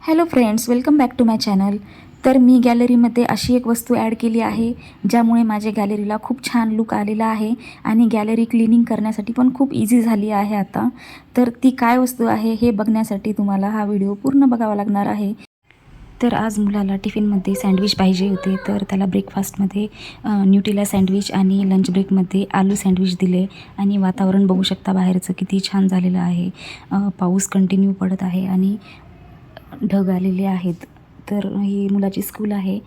Hello friends, welcome back to my channel. तर मी गॅलरीमध्ये अशी एक वस्तू ॲड केली आहे ज्यामुळे माझ्या गॅलरीला खूप छान लुक आलेला आहे आणि गॅलरी क्लिनिंग करण्यासाठी पण खूप इझी झाली आहे आता. तर ती काय वस्तू आहे हे बघण्यासाठी तुम्हाला हा व्हिडिओ पूर्ण बघावा लागणार आहे. तर आज मुलाला टिफिनमध्ये सँडविच पाहिजे होते, तर त्याला ब्रेकफास्टमध्ये न्यूट्रिला सँडविच आणि लंच ब्रेकमध्ये आलू सँडविच दिले. आणि वातावरण बघू शकता बाहेरचं किती छान झालेलं आहे. पाऊस कंटिन्यू पडत आहे आणि ढग आलेले आहेत. तर ही मुलाची स्कूल आहे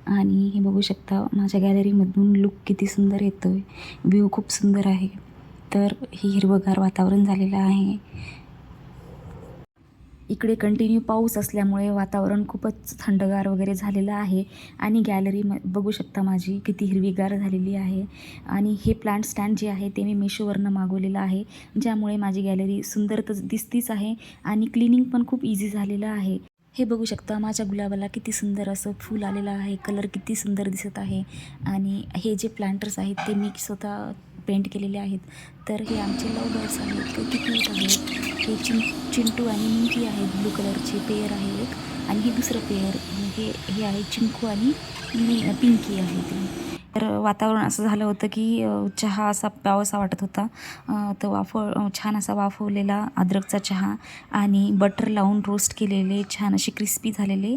आणि हे बघू शकता माझ्या गॅलरीमधून लुक किती सुंदर येतो आहे. व्ह्यू खूप सुंदर आहे. तर ही हिरवंगार वातावरण झालेलं आहे. इकडे कंटिन्यू पाऊस असल्यामुळे वातावरण खूपच थंडगार वगैरे झालेलं आहे आणि गॅलरी बघू शकता माझी किती हिरवीगार झालेली आहे. आणि हे प्लांट स्टँड जे आहे ते मी मिशोवरनं मागवलेलं आहे, ज्यामुळे माझी गॅलरी सुंदर तर दिसतीच आहे आणि क्लिनिंग पण खूप इझी झालेलं आहे. हे बघू शकता माझ्या गुलाबाला किती सुंदर असं फूल आलेलं आहे. कलर किती सुंदर दिसत आहे. आणि हे जे प्लांटर्स आहेत ते मी स्वतः पेंट केलेले आहेत. तर हे आमचे लव बर्ड्स आहेत, किती क्यूट आहेत. हे चिंटू आणि मिंकी आहेत. ब्लू कलरचे पेयर आहे एक, आणि हे दुसरं पेयर हे हे आहे चिंकू आणि पिंकी आहे ती. तर वातावरण असं झालं होतं की चहा असा प्यावासा वाटत होता. तर छान असा वाफवलेला अद्रकचा चहा आणि बटर लावून रोस्ट केलेले छान असे क्रिस्पी झालेले,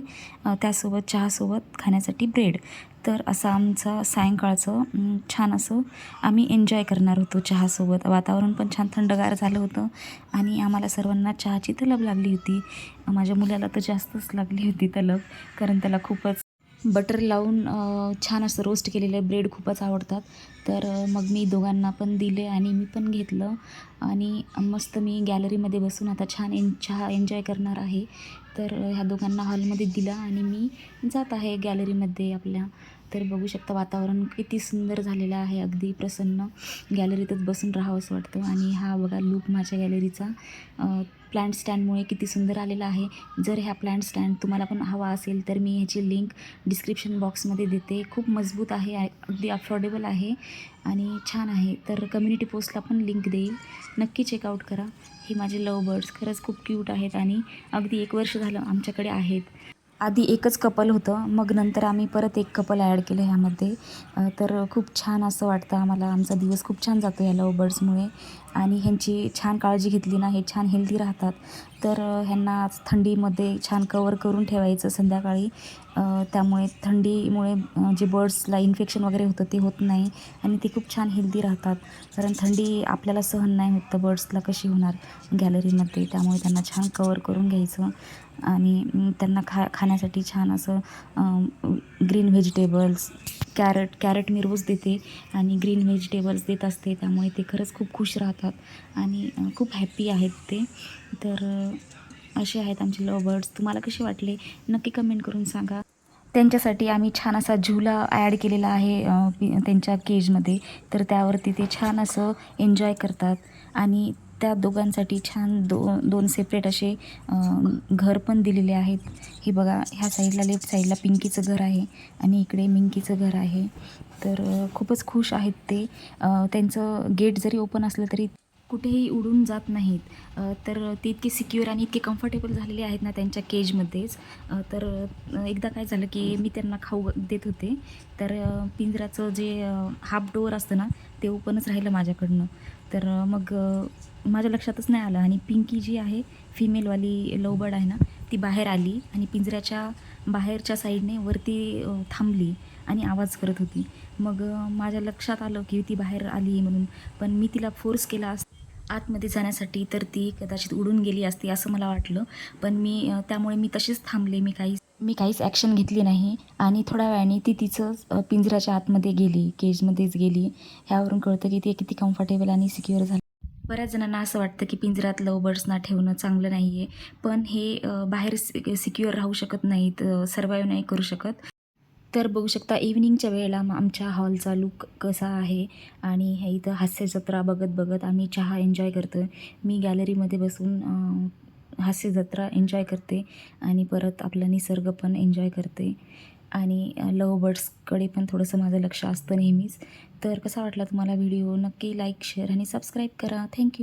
त्यासोबत चहासोबत खाण्यासाठी ब्रेड. तर असं आमचं सायंकाळचं छान असं आम्ही एन्जॉय करणार होतो चहासोबत. वातावरण पण छान थंडगार झालं होतं आणि आम्हाला सर्वांना चहाची तलब लागली होती. माझ्या मुलाला तर जास्तच लागली होती तलब, कारण त्याला खूपच बटर लावून छान असं रोस्ट केलेले ब्रेड खूपच आवडतात. तर मग मी दोघांना पण दिले आणि मी पण घेतलं आणि मस्त मी गॅलरीमध्ये बसून आता छान चहा एन्जॉय करणार आहे. तर ह्या दोघांना हॉलमध्ये दिला आणि मी जात आहे गॅलरीमध्ये आपल्या. तर बघू शकता वातावरण किती सुंदर झालेलं आहे, अगदी प्रसन्न. गॅलरीतच बसून राहावं असं वाटतं. आणि हा बघा लूक माझ्या गॅलरीचा प्लांट स्टँडमुळे किती सुंदर आलेला आहे. जर ह्या प्लांट स्टँड तुम्हाला पण हवा असेल तर मी ह्याची लिंक डिस्क्रिप्शन बॉक्समध्ये देते. खूप मजबूत आहे, अगदी अफोर्डेबल आहे आणि छान आहे. तर कम्युनिटी पोस्टला पण लिंक देईल, नक्की चेकआउट करा. हे माझे लव बर्ड्स खरंच खूप क्यूट आहेत आणि अगदी 1 वर्ष झालं आमच्याकडे आहेत. आधी एकच कपल होतं, मग नंतर आम्ही परत एक कपल ॲड केलं ह्यामध्ये. तर खूप छान असं वाटतं आम्हाला. आमचा दिवस खूप छान जातो या लव बर्ड्समुळे. आणि ह्यांची छान काळजी घेतली ना, हे छान हेल्दी राहतात. तर ह्यांना थंडीमध्ये छान कवर करून ठेवायचं संध्याकाळी. त्यामुळे थंडीमुळे जे बर्ड्सला इन्फेक्शन वगैरे होतं ते होत नाही आणि ते खूप छान हेल्दी राहतात. कारण थंडी आपल्याला सहन नाही होत, तर बर्ड्सला कशी होणार गॅलरीमध्ये. त्यामुळे त्यांना छान कवर करून घ्यायचं आणि त्यांना खाण्यासाठी छान असं ग्रीन व्हेजिटेबल्स, कॅरट मी रोज देते आणि ग्रीन व्हेजिटेबल्स देत असते. त्यामुळे ते खरंच खूप खुश राहतात आणि खूप हॅप्पी आहेत ते. तर असे आहेत आमचे लव बर्ड्स. तुम्हाला कसे वाटले नक्की कमेंट करून सांगा. त्यांच्यासाठी आम्ही छान असा झुला ॲड केलेला आहे त्यांच्या केजमध्ये. तर त्यावरती ते छान असं एन्जॉय करतात. आणि त्या दोघांसाठी छान दोन सेपरेट असे घर पण दिलेले आहेत. हे बघा, ह्या साईडला लेफ्ट साईडला पिंकीचं घर आहे आणि इकडे मिंकीचं घर आहे. तर खूपच खुश आहेत ते. त्यांचं गेट जरी ओपन असलं तरी कुठेही उडून जात नाहीत. तर ते इतके सिक्युअर आणि इतके कम्फर्टेबल झालेले आहेत ना त्यांच्या केजमध्येच. तर एकदा काय झालं की मी त्यांना खाऊ देत होते, तर पिंजऱ्याचं जे हाफ डोअर असतं ना ते ओपनच राहिलं माझ्याकडनं. तर मग माझ्या लक्षातच नाही आलं आणि पिंकी जी आहे फिमेलवाली लव बर्ड आहे ना, ती बाहेर आली आणि पिंजऱ्याच्या बाहेरच्या साईडने वरती थांबली आणि आवाज करत होती. मग माझ्या लक्षात आलं की ती बाहेर आली म्हणून. पण मी तिला फोर्स केला आतमध्ये जाण्यासाठी, तर ती कदाचित उडून गेली असती असं मला वाटलं. पण त्यामुळे मी तशीच थांबले. मी काहीच ॲक्शन घेतली नाही आणि थोड्या वेळाने ती तिचं पिंजऱ्याच्या आतमध्ये गेली, केजमध्येच गेली. ह्यावरून कळतं की ती किती कम्फर्टेबल आणि सिक्युअर झाली. बऱ्याच जणांना असं वाटतं की पिंजऱ्यात लव बर्ड्सना ठेवणं चांगलं नाही आहे, पण हे बाहेर सिक्युअर राहू शकत नाहीत, सर्वाईव्ह नाही करू शकत. तर बघू शकता इव्हनिंगच्या वेळेला आमच्या हॉलचा लुक कसा आहे. आणि हे इथं हास्य जत्रा बघत बघत आम्ही चहा एन्जॉय करतो आहे. मी गॅलरीमध्ये बसून हास्य जत्रा एन्जॉय करते आणि परत आपला निसर्ग पण एन्जॉय करते. आणि लव बर्ड्सकडे पण थोडंसं माझं लक्ष असतं नेहमीच. तर कसा वाटला तुम्हाला व्हिडिओ नक्की लाईक, शेअर आणि सबस्क्राईब करा. थँक्यू.